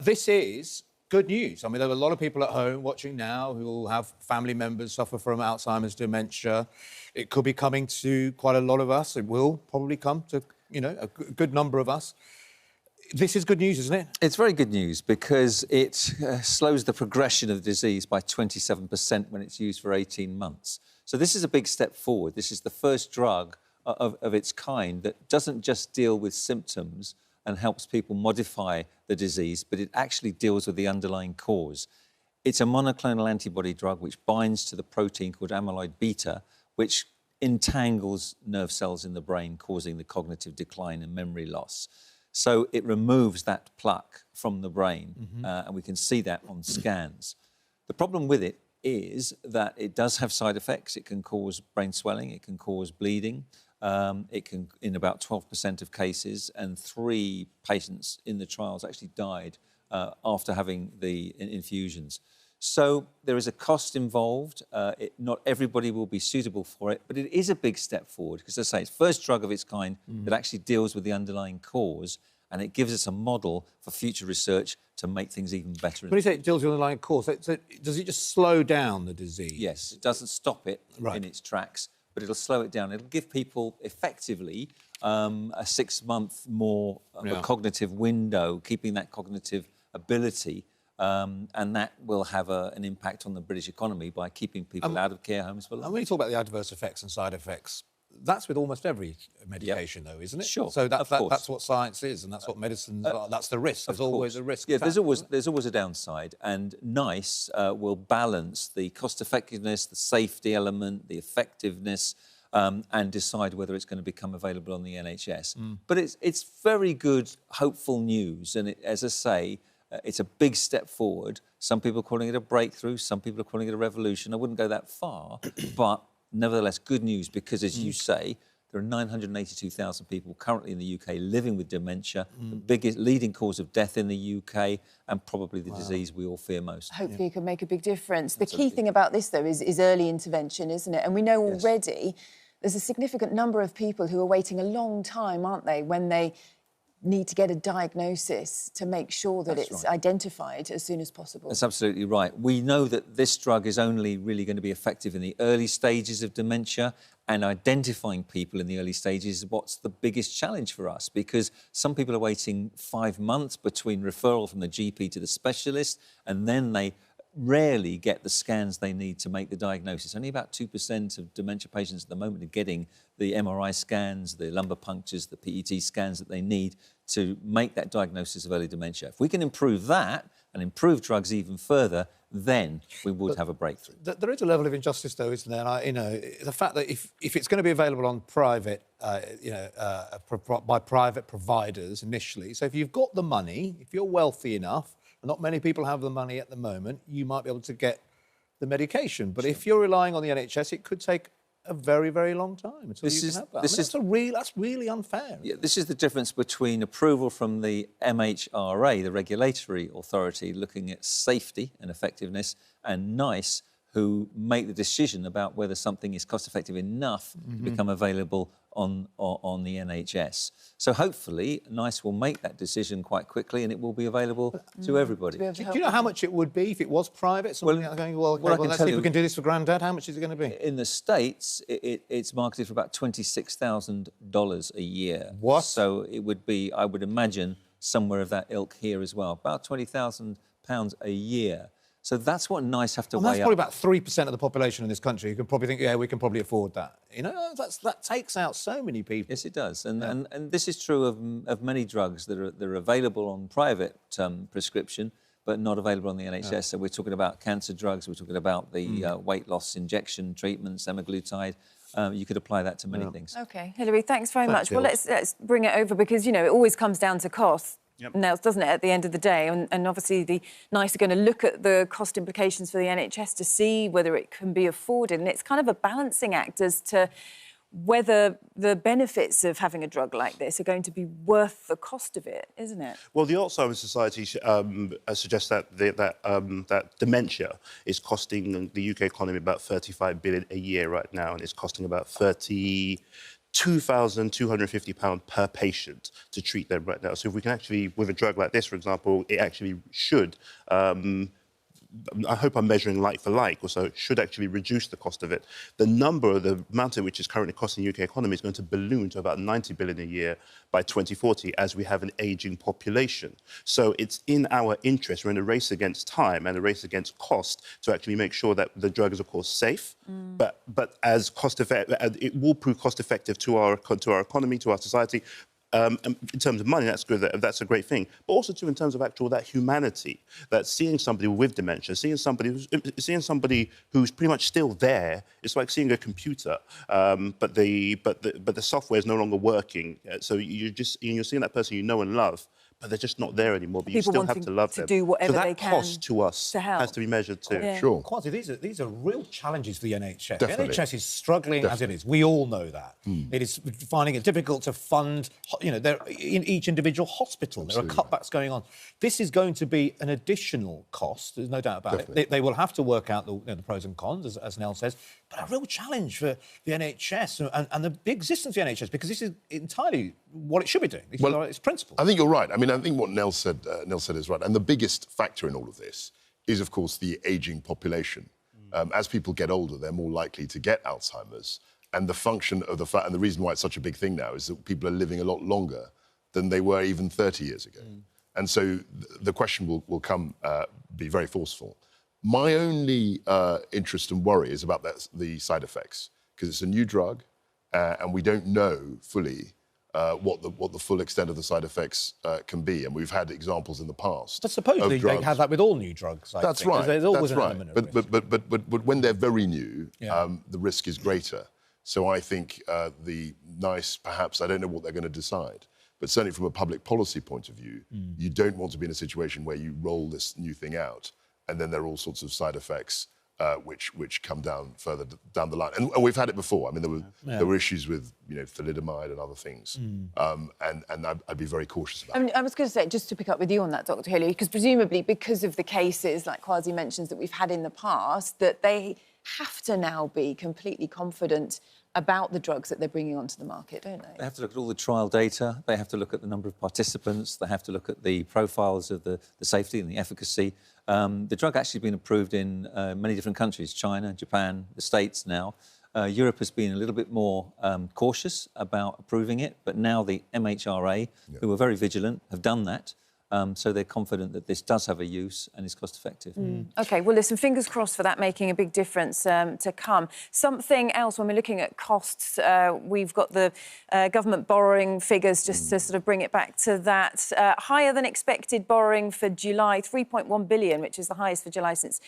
This is good news. I mean, there are a lot of people at home watching now who will have family members suffer from Alzheimer's dementia. It could be coming to quite a lot of us. It will probably come to, a good number of us. This is good news, isn't it? It's very good news because it slows the progression of the disease by 27% when it's used for 18 months. So this is a big step forward. This is the first drug of its kind that doesn't just deal with symptoms and helps people modify the disease, but it actually deals with the underlying cause. It's a monoclonal antibody drug which binds to the protein called amyloid beta, which entangles nerve cells in the brain, causing the cognitive decline and memory loss. So it removes that plaque from the brain, and we can see that on scans. The problem with it is that it does have side effects. It can cause brain swelling, it can cause bleeding. It can, in about 12% of cases, and 3 patients in the trials actually died after having the infusions. So there is a cost involved. Not everybody will be suitable for it, but it is a big step forward because, as I say, it's the first drug of its kind that actually deals with the underlying cause, and it gives us a model for future research to make things even better. When you say it deals with the underlying cause, so does it just slow down the disease? Yes, it doesn't stop it in its tracks, but it'll slow it down. It'll give people effectively a 6-month more of a cognitive window, keeping that cognitive ability, and that will have an impact on the British economy by keeping people out of care homes for long. And when you talk about the adverse effects and side effects, that's with almost every medication, though, isn't it? Sure. So that's what science is, and that's what medicine. That's the risk. There's always a risk. Yeah, there's always a downside, and NICE will balance the cost-effectiveness, the safety element, the effectiveness, and decide whether it's going to become available on the NHS. But it's very good, hopeful news, and as I say, it's a big step forward. Some people are calling it a breakthrough. Some people are calling it a revolution. I wouldn't go that far, but nevertheless, good news because, as you say, there are 982,000 people currently in the UK living with dementia, the biggest leading cause of death in the UK, and probably the disease we all fear most. Hopefully you can make a big difference. The key thing about this, though, is early intervention, isn't it? And we know already there's a significant number of people who are waiting a long time, aren't they, when they need to get a diagnosis to make sure that it's identified as soon as possible. That's absolutely right. We know that this drug is only really going to be effective in the early stages of dementia, and identifying people in the early stages is what's the biggest challenge for us, because some people are waiting 5 months between referral from the GP to the specialist, and then they rarely get the scans they need to make the diagnosis. Only about 2% of dementia patients at the moment are getting the MRI scans, the lumbar punctures, the PET scans that they need to make that diagnosis of early dementia. If we can improve that and improve drugs even further, then we would have a breakthrough. There is a level of injustice, though, isn't there? The fact that if it's going to be available on private, by private providers initially, so if you've got the money, if you're wealthy enough, not many people have the money at the moment, you might be able to get the medication. But if you're relying on the NHS, it could take a very, very long time until you can have that. That's really unfair. Yeah, this is the difference between approval from the MHRA, the regulatory authority looking at safety and effectiveness, and NICE, who make the decision about whether something is cost-effective enough to become available on the NHS. So hopefully NICE will make that decision quite quickly and it will be available to everybody. Do you know how much it would be if it was private? Something going, let's see if we can do this for Grandad. How much is it going to be? In the States, it's marketed for about $26,000 a year. What? So it would be, I would imagine, somewhere of that ilk here as well, about £20,000 a year. So that's what NICE have to weigh up. That's probably about 3% of the population in this country. You can probably think, yeah, we can probably afford that. That takes out so many people. Yes, it does. And this is true of many drugs that are available on private prescription, but not available on the NHS. Yeah. So we're talking about cancer drugs, we're talking about the weight loss injection treatment, semaglutide. You could apply that to many things. OK, Hilary, thanks very much. Well, let's bring it over because, it always comes down to cost. Now, doesn't it, at the end of the day? And obviously the NICE are going to look at the cost implications for the NHS to see whether it can be afforded. And it's kind of a balancing act as to whether the benefits of having a drug like this are going to be worth the cost of it, isn't it? Well, the Alzheimer's Society suggests that dementia is costing the UK economy about 35 billion a year right now, and it's costing about 32 £2,250 per patient to treat them right now. So if we can actually, with a drug like this, for example, it actually should, I hope I'm measuring like for like, or so it should actually reduce the cost of it. The amount of which is currently costing the UK economy is going to balloon to about 90 billion a year by 2040 as we have an ageing population. So it's in our interest, we're in a race against time and a race against cost to actually make sure that the drug is, of course, safe, but as cost-effective, it will prove cost-effective to our economy, to our society. In terms of money, that's good. That's a great thing. But also, too, in terms of that humanity, that seeing somebody with dementia, seeing somebody who's pretty much still there, it's like seeing a computer, but the software is no longer working. So you're seeing that person you know and love, but they're just not there anymore. But you still have to love them. Do whatever so they that can cost to us has to be measured too. Yeah. Sure. Kwasi, these are real challenges for the NHS. Definitely. The NHS is struggling as it is. We all know that. It is finding it difficult to fund, in each individual hospital. Absolutely. There are cutbacks going on. This is going to be an additional cost, there's no doubt about it. They will have to work out the pros and cons, as Nell says, but a real challenge for the NHS and the existence of the NHS, because this is entirely what it should be doing. These are its principles. I think you're right. I mean, I think what Nell said is right. And the biggest factor in all of this is, of course, the ageing population. As people get older, they're more likely to get Alzheimer's. And the function of the fact, and the reason why it's such a big thing now, is that people are living a lot longer than they were even 30 years ago. And so the question will come, be very forceful. My only interest and worry is about the side effects, because it's a new drug, and we don't know fully what the full extent of the side effects can be. And we've had examples in the past. But supposedly they have that with all new drugs. That's right. There's always an element of risk. But when they're very new, the risk is greater. So I think perhaps, I don't know what they're going to decide, but certainly from a public policy point of view, you don't want to be in a situation where you roll this new thing out and then there are all sorts of side effects which come down further down the line. And we've had it before. I mean, there were issues with, thalidomide and other things. And I'd be very cautious about it. I was going to say, just to pick up with you on that, Dr. Hillier, because presumably because of the cases, like Kwasi mentions, that we've had in the past, that they have to now be completely confident about the drugs that they're bringing onto the market, don't they? They have to look at all the trial data. They have to look at the number of participants. They have to look at the profiles of the safety and the efficacy. The drug actually been approved in many different countries, China, Japan, the States now. Europe has been a little bit more cautious about approving it, but now the MHRA, who were very vigilant, have done that. So they're confident that this does have a use and is cost-effective. OK, well, listen, fingers crossed for that making a big difference to come. Something else, when we're looking at costs, we've got the government borrowing figures, just to sort of bring it back to that. Higher than expected borrowing for July, 3.1 billion, which is the highest for July since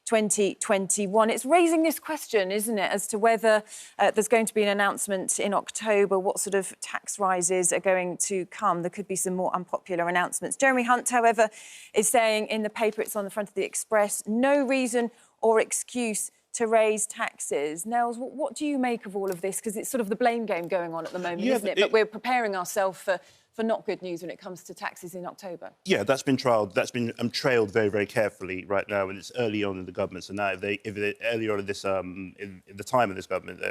2021. It's raising this question, isn't it, as to whether there's going to be an announcement in October, what sort of tax rises are going to come. There could be some more unpopular announcements. Jeremy Hunt, however, is saying in the paper, it's on the front of the Express, no reason or excuse to raise taxes. Nels, what do you make of all of this? Because it's sort of the blame game going on at the moment, isn't it? But we're preparing ourselves for not good news when it comes to taxes in October. Yeah, that's been trialled. That's been trailed very, very carefully right now, and it's early on in the government. So now, if they earlier on in this, in the time of this government,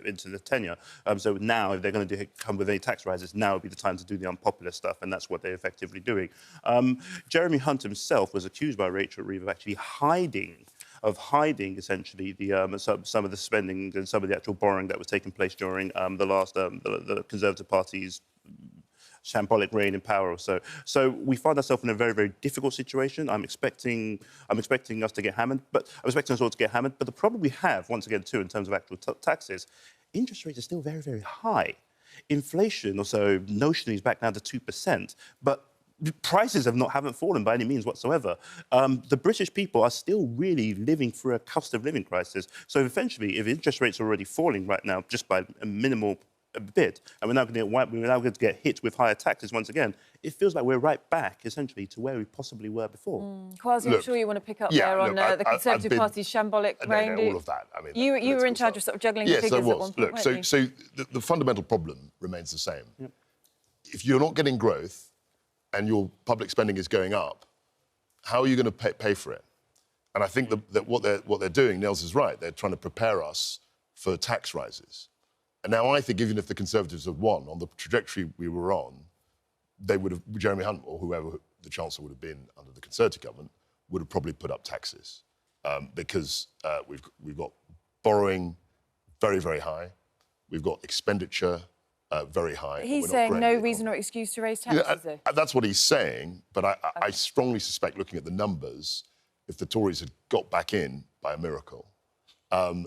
into the tenure, so now if they're going to come with any tax rises, now would be the time to do the unpopular stuff, and that's what they're effectively doing. Jeremy Hunt himself was accused by Rachel Reid of actually hiding essentially some of the spending and some of the actual borrowing that was taking place during the Conservative Party's shambolic reign in power or so. So we find ourselves in a very, very difficult situation. I'm expecting us to get hammered, but the problem we have, once again, too, in terms of actual taxes, interest rates are still very, very high. Inflation also notionally is back down to 2%, but prices haven't fallen by any means whatsoever. The British people are still really living through a cost of living crisis. So eventually, if interest rates are already falling right now just by a minimal bit, and we're now going to get hit with higher taxes once again, it feels like we're right back, essentially, to where we possibly were before. Kwasi, I'm sure you want to pick up there on the Conservative Party's shambolic reign. All of that. I mean, you were in charge of sort of juggling the figures at one point, weren't you? So the fundamental problem remains the same. Yep. If you're not getting growth and your public spending is going up, how are you going to pay for it? And I think that what they're doing, Nels is right, they're trying to prepare us for tax rises. And now I think even if the Conservatives had won on the trajectory we were on, they would have, Jeremy Hunt or whoever the Chancellor would have been under the Conservative government, would have probably put up taxes because we've got borrowing very, very high. We've got expenditure very high. He's saying no reason or excuse to raise taxes, though. That's what he's saying, but I strongly suspect, looking at the numbers, if the Tories had got back in by a miracle,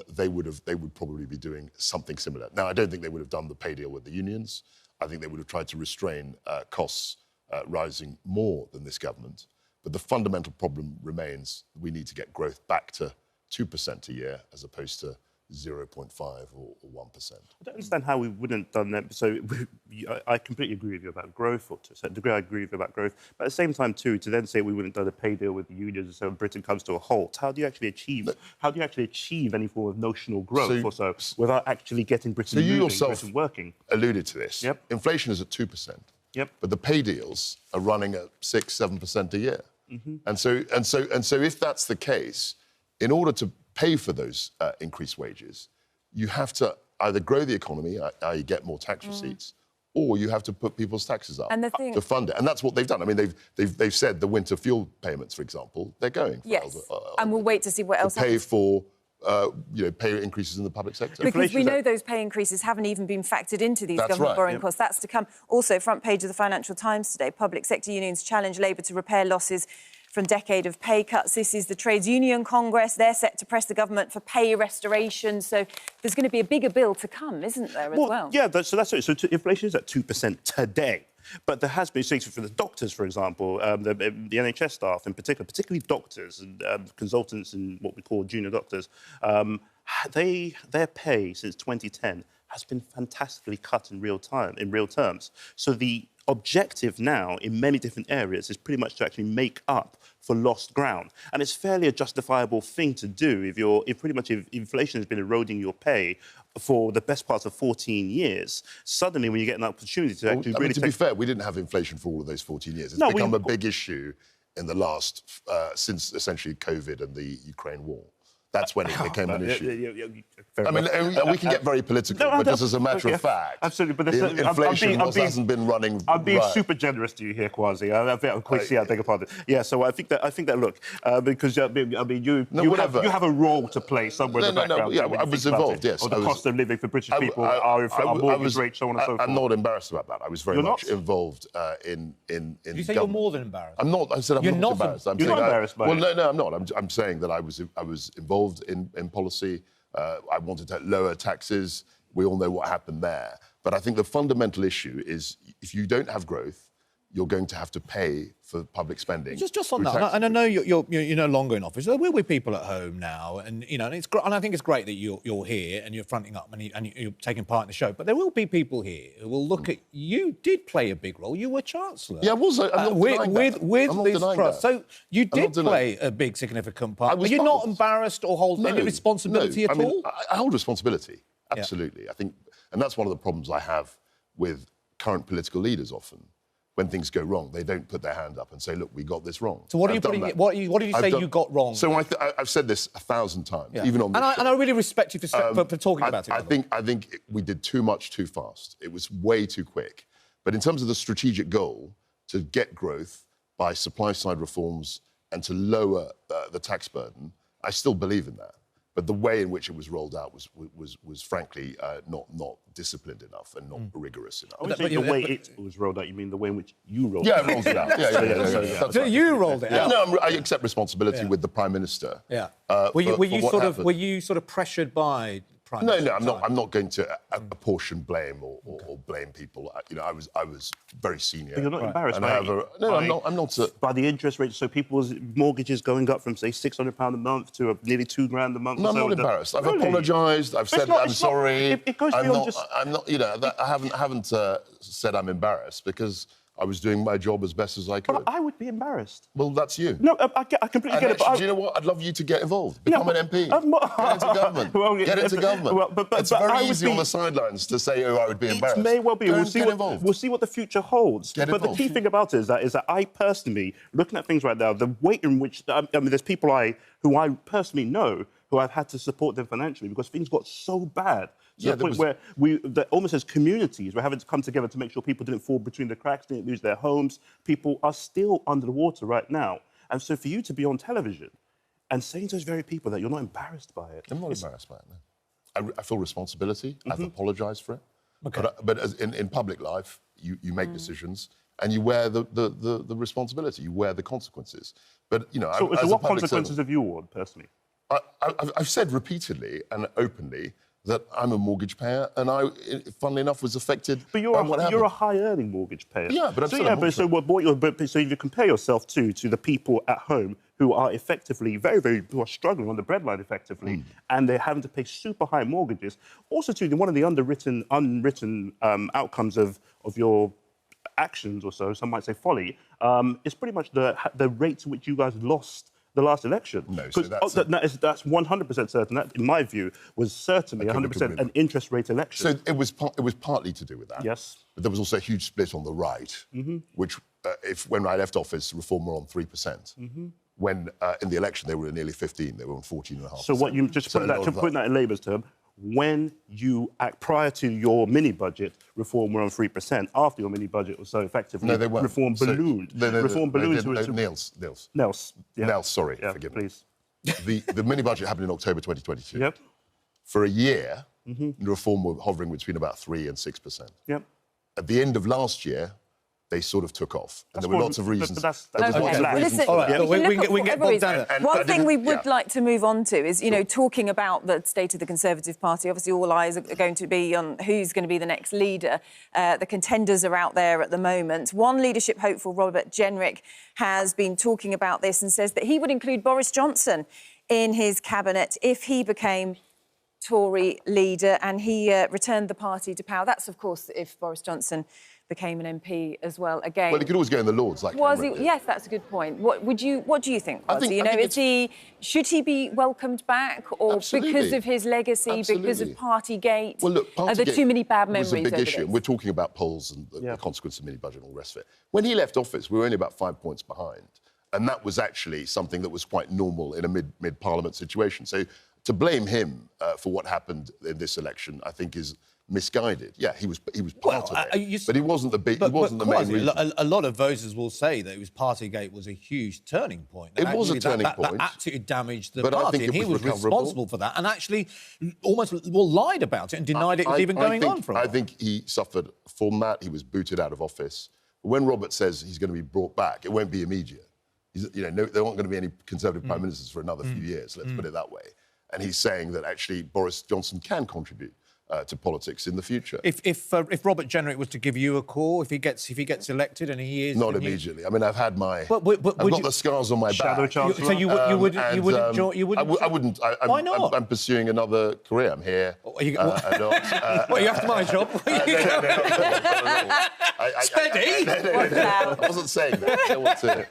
they would probably be doing something similar. Now, I don't think they would have done the pay deal with the unions. I think they would have tried to restrain costs rising more than this government. But the fundamental problem remains we need to get growth back to 2% a year as opposed to 0.5 or 1%. I don't understand how we wouldn't have done that. So I completely agree with you about growth, or to a certain degree I agree with you about growth. But at the same time, too, to then say we wouldn't have done a pay deal with the unions so Britain comes to a halt, how do you actually achieve any form of notional growth without actually getting Britain moving, Britain working? Alluded to this. Yep. Inflation is at 2%. Yep. But the pay deals are running at 6-7% a year. Mm-hmm. And so if that's the case, in order to pay for those increased wages, you have to either grow the economy, i.e. get more tax receipts, or you have to put people's taxes up to fund it. And that's what they've done. I mean, they've said the winter fuel payments, for example, they're going. Yes, and we'll wait to see what else to pay for pay increases in the public sector. Because we know those pay increases haven't even been factored into these government borrowing costs. That's to come. Also, front page of the Financial Times today, public sector unions challenge Labour to repair losses from decade of pay cuts. This is the Trades Union Congress. They're set to press the government for pay restoration. So there's going to be a bigger bill to come, isn't there, as well? Yeah, so that's it. So inflation is at 2% today. But there has been, for the doctors, for example, the NHS staff in particular, particularly doctors and consultants and what we call junior doctors, their pay since 2010 has been fantastically cut in real terms. So the objective now in many different areas is pretty much to actually make up for lost ground. And it's fairly a justifiable thing to do if inflation has been eroding your pay for the best part of 14 years. Suddenly, when you get an opportunity to actually to be fair, we didn't have inflation for all of those 14 years. It's become a big issue in the last, since essentially COVID and the Ukraine war. That's when it became an issue. I mean, we can get very political, but just as a matter of fact, absolutely. But inflation hasn't been running. I'm being super generous to you here, Kwasi. I beg your pardon. Yeah, so I think that look, because I mean, you have a role to play somewhere in the background. Yeah, I was involved. Yes, or the cost of living for British people, our mortgage rates, so on and so forth. I'm not embarrassed about that. I was very much involved in. You say you're more than embarrassed. I'm not. I said I'm not embarrassed. You're not embarrassed by it. Well, no, I'm not. I'm saying that I was involved in policy. I wanted to lower taxes. We all know what happened there. But I think the fundamental issue is if you don't have growth, you're going to have to pay for public spending. Just on that, and I know you're no longer in office. There will be people at home now, and and I think it's great that you're here and you're fronting up and you're taking part in the show. But there will be people here who will look at you. Did play a big role. You were Chancellor. Yeah, I was. With Liz Truss. So you did play a big significant part. Are you not embarrassed or hold any responsibility at all? I hold responsibility. Absolutely. I think, and that's one of the problems I have with current political leaders often. When things go wrong, they don't put their hand up and say, look, we got this wrong. So what did you say you got wrong? So I've said this 1,000 times, even on this show. And I really respect you for talking about it. I think we did too much too fast. It was way too quick. But in terms of the strategic goal to get growth by supply-side reforms and to lower the tax burden, I still believe in that. But the way in which it was rolled out was frankly not disciplined enough and not rigorous enough. When you say the way it was rolled out, you mean the way in which you rolled it Yeah, out? rolled it out. Yeah. So you rolled it out? No, I accept responsibility with the Prime Minister. Yeah. Were you sort of pressured by Prime Minister? No, I'm not going to apportion blame or blame people. I was very senior. But you're not embarrassed by I'm not by the interest rate. So people's mortgages going up from say £600 a month to nearly £2,000 a month. No, I'm not embarrassed. I've apologised. I've said I'm sorry. It goes beyond just. I'm not. I haven't said I'm embarrassed because I was doing my job as best as I could. Well, I would be embarrassed. Well, that's you. No, I completely get it. But do you know what? I'd love you to get involved. Become an MP. Get into government. Get into government. It's very easy on the sidelines to say, I would be embarrassed. It may well be. Get involved. We'll see what the future holds. But the key thing about it is that I personally, looking at things right now, the way in which... there's people who I personally know who I've had to support them financially because things got so bad To the point where almost as communities, we're having to come together to make sure people didn't fall between the cracks, didn't lose their homes. People are still under the water right now. And so for you to be on television and saying to those very people that you're not embarrassed by it... I'm not embarrassed by it, no. I feel responsibility. I've apologised for it. Okay. But as in public life, you make decisions and you wear the responsibility, you wear the consequences. But, you know... So what consequences servant, have you worn, personally? I've said repeatedly and openly that I'm a mortgage payer, and I, funnily enough, was affected by what happened. You're a high-earning mortgage payer. Yeah, but I'm still a mortgage payer. So if you compare yourself to the people at home who are effectively who are struggling on the breadline effectively, and they're having to pay super high mortgages. Also, too, one of the unwritten outcomes of your actions, or so some might say folly, is pretty much the rate to which you guys lost the last election. No, so that's 100% certain. That, in my view, was certainly 100% an interest rate election. So it was partly to do with that. Yes. But there was also a huge split on the right, which, when I left office, Reform were on 3%. When in the election they were nearly 15, they were on 14.5%. So what you just put that in Labour's term. When you act prior to your mini budget, Reform were on 3%. After your mini budget was so effectively, no, they weren't. Reform ballooned. Reform ballooned. Nels, sorry, forgive me. Please. The mini budget happened in October 2022. Yep. For a year, Reform were hovering between about 3 and 6%. Yep. At the end of last year, they sort of took off. And there were lots of reasons. Listen, all right, we can get bogged down there. One thing we would like to move on to is, you know, talking about the state of the Conservative Party. Obviously, all eyes are going to be on who's going to be the next leader. The contenders are out there at the moment. One leadership hopeful, Robert Jenrick, has been talking about this and says that he would include Boris Johnson in his cabinet if he became Tory leader and he returned the party to power. That's, of course, if Boris Johnson became an MP as well again. Well, he could always go in the Lords, like Cameron did. Yes, that's a good point. What do you think, Kwasi? Should he be welcomed back, or Absolutely. Because of his legacy, Absolutely. because of Partygate? Well, look, are there too many bad memories was a big over issue. this? We're talking about polls and the consequence of mini budget and all the rest of it. When he left office, we were only about 5 points behind, and that was actually something that was quite normal in a mid-parliament situation. So to blame him for what happened in this election, I think, is misguided. Yeah, he was part of it, but he wasn't the big. He wasn't the main reason. A lot of voters will say that Partygate was a huge turning point. It was a turning point. That absolutely damaged the but party, I think and he was recoverable. responsible for that, and actually almost lied about it and denied it was even going on for a while. I think he suffered from that. He was booted out of office. But when Robert says he's going to be brought back, it won't be immediate. There aren't going to be any Conservative prime ministers for another few years. Let's put it that way. And he's saying that actually Boris Johnson can contribute to politics in the future. If Robert Jenrick was to give you a call, if he gets elected and he is... Not immediately. I mean, I've had my... But I've got the scars on my back. Chancellor. So you wouldn't join... I wouldn't. Why not? I'm pursuing another career. I'm here. Are you after my job? Steady? I wasn't saying that. I don't want to.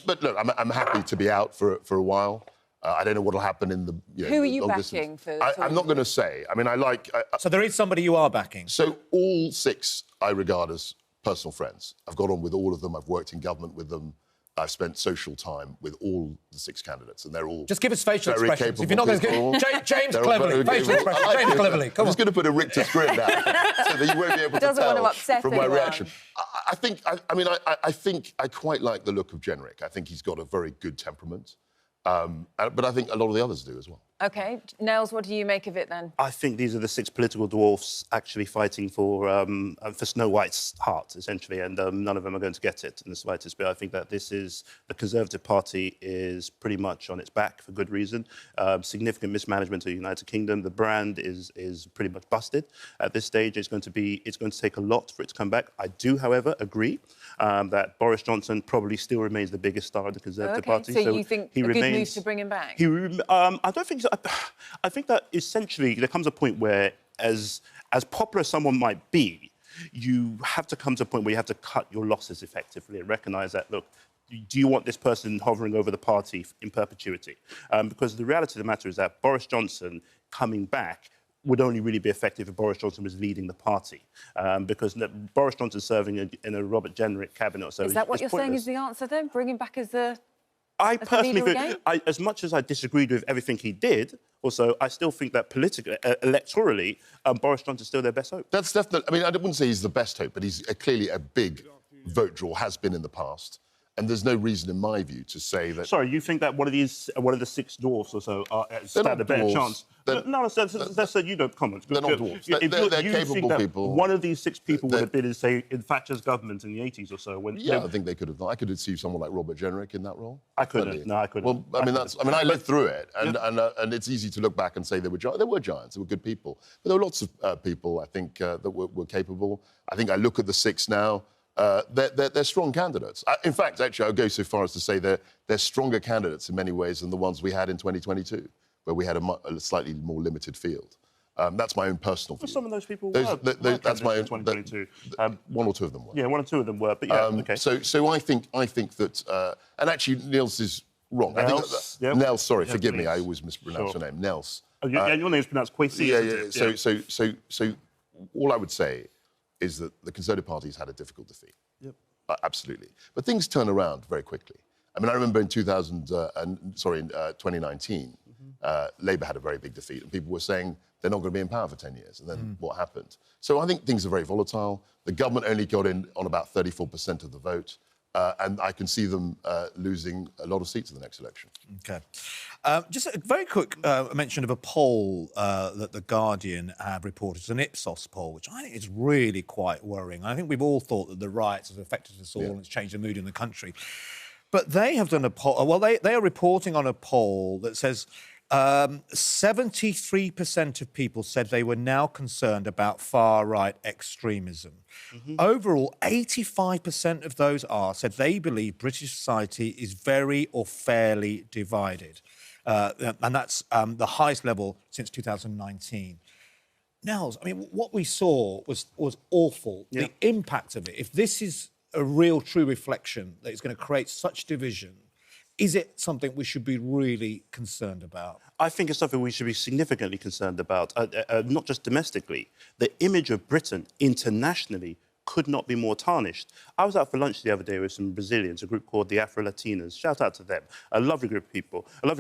But look, I'm happy to be out for a while. I don't know what will happen in the... Who are you backing for? I'm not going to say. I mean, I like... So there is somebody you are backing? So all 6 I regard as personal friends. I've got on with all of them. I've worked in government with them. I've spent social time with all the 6 candidates, and they're all... Just give us facial expressions. If you're not going to get... James They're Cleverly, facial expressions. James Cleverly, come on. I'm just going to put a Richter grid down so that you won't be able to tell from my reaction. I think I quite like the look of Jenrick. I think he's got a very good temperament. But I think a lot of the others do as well. OK. Nels, what do you make of it, then? I think these are the 6 political dwarfs actually fighting for Snow White's heart, essentially, and none of them are going to get it in the slightest bit. I think that the Conservative Party is pretty much on its back for good reason. Significant mismanagement of the United Kingdom. The brand is pretty much busted at this stage. It's going to take a lot for it to come back. I do, however, agree that Boris Johnson probably still remains the biggest star of the Conservative Party. So you think a good move to bring him back? I don't think so. I think that essentially there comes a point where, as popular as someone might be, you have to come to a point where you have to cut your losses effectively and recognise that, look, do you want this person hovering over the party in perpetuity? Because the reality of the matter is that Boris Johnson coming back would only really be effective if Boris Johnson was leading the party. Because Boris Johnson serving in a Robert Jenrick cabinet or so... Is that what you're saying is the answer, then? Bring him back as the... I personally think, as much as I disagreed with everything he did, also, I still think that politically, electorally, Boris Johnson's still their best hope. That's definitely... I mean, I wouldn't say he's the best hope, but he's clearly a big vote draw, has been in the past. And there's no reason, in my view, to say that... Sorry, you think that one of the Six Dwarfs or so stand a better chance? No, that's you don't comment. They're not dwarfs. They're capable people. One of these six people would have been in, say, in Thatcher's government in the 80s or so. I think they could have done. I could see someone like Robert Jenrick in that role. I couldn't. No, I couldn't. Well, I lived through it, and it's easy to look back and say there were giants, there were good people. But there were lots of people, I think, that were capable. I think I look at the six now. They're strong candidates. In fact, actually, I'll go so far as to say they're stronger candidates in many ways than the ones we had in 2022, where we had a slightly more limited field. That's my own personal view. Well, some of those people were that's my own. 2022. One or two of them were. Yeah, one or two of them were. But yeah, okay. So I think that, and actually, Nels is wrong. Nels, Nels, sorry, forgive me. I always mispronounce your name. Nels. Oh, your name's pronounced Kwasi. Yeah. So all I would say is that the Conservative Party's had a difficult defeat. Yep. Absolutely. But things turn around very quickly. I mean, I remember in 2019, Labour had a very big defeat, and people were saying they're not going to be in power for 10 years. And then what happened? So I think things are very volatile. The government only got in on about 34% of the vote, and I can see them losing a lot of seats in the next election. OK. Just a very quick mention of a poll that The Guardian have reported. It's an Ipsos poll, which I think is really quite worrying. I think we've all thought that the riots have affected us all and it's changed the mood in the country. But they have done a poll... Well, they are reporting on a poll that says 73% of people said they were now concerned about far-right extremism. Overall, 85% of those said they believe British society is very or fairly divided. And that's the highest level since 2019. Nels, I mean, what we saw was awful. Yeah. The impact of it. If this is a real, true reflection that is going to create such division, is it something we should be really concerned about? I think it's something we should be significantly concerned about, not just domestically. The image of Britain internationally could not be more tarnished. I was out for lunch the other day with some Brazilians, a group called the Afro-Latinas. Shout out to them. A lovely group of people. A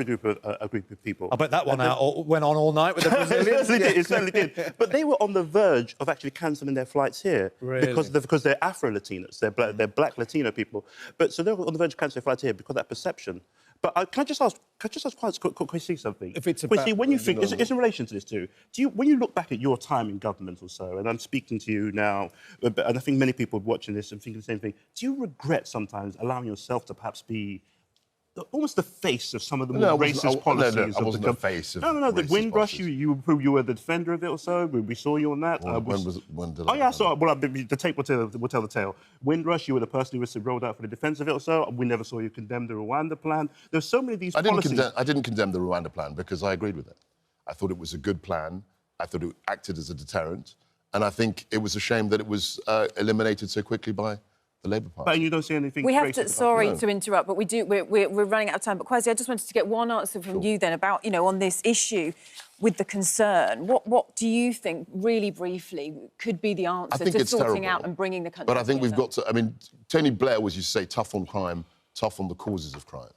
group of people. I bet that went on all night with the Brazilians. It certainly did. But they were on the verge of actually cancelling their flights here. Really? Because they're Afro-Latinas. They're black Latino people. But so they were on the verge of cancelling their flights here because of that perception. But can I just ask Kwasi something? If it's Kwasi, when you think, it's in relation to this too, when you look back at your time in government or so, and I'm speaking to you now, and I think many people watching this and thinking the same thing, do you regret sometimes allowing yourself to perhaps be almost the face of some of the more racist policies? No, I wasn't the face of the Windrush, you were the defender of it or so. We saw you on that. When did I saw it. Well, the tape will tell the tale. Windrush, you were the person who was rolled out for the defence of it or so. We never saw you condemn the Rwanda plan. There's so many of these policies. I didn't condemn the Rwanda plan because I agreed with it. I thought it was a good plan. I thought it acted as a deterrent. And I think it was a shame that it was eliminated so quickly by the Labour Party. But you don't see anything... We have to... Sorry to interrupt, but we're running out of time. But Kwasi, I just wanted to get one answer from you then about, on this issue with the concern. What do you think, really briefly, could be the answer to sorting out and bringing the country But I think together? we've got to... I mean, Tony Blair was used to say tough on crime, tough on the causes of crime.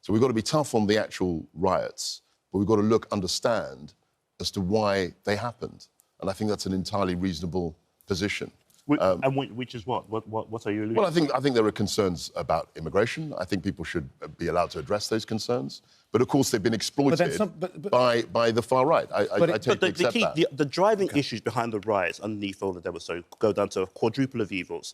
So we've got to be tough on the actual riots, but we've got to understand as to why they happened. And I think that's an entirely reasonable position. And which is what? What are you alluding to? Well, I think there are concerns about immigration. I think people should be allowed to address those concerns. But, of course, they've been exploited by the far right. I totally accept that. The driving issues behind the riots underneath all of them go down to a quadruple of evils.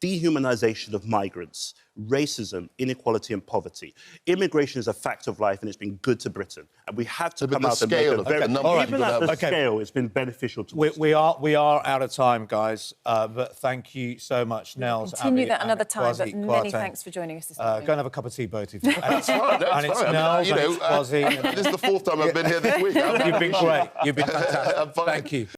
Dehumanisation of migrants, racism, inequality and poverty. Immigration is a fact of life and it's been good to Britain. And we have to come out and make a very... Even at the scale, it's been beneficial to Britain. We are out of time, guys. But thank you so much, Nels. Continue that another time, but many thanks for joining us this morning. Go and have a cup of tea, both of you. That's fine. And it's Nels, and it's Kwasi. This is the fourth time I've been here this week. You've been great. You've been fantastic. Thank you.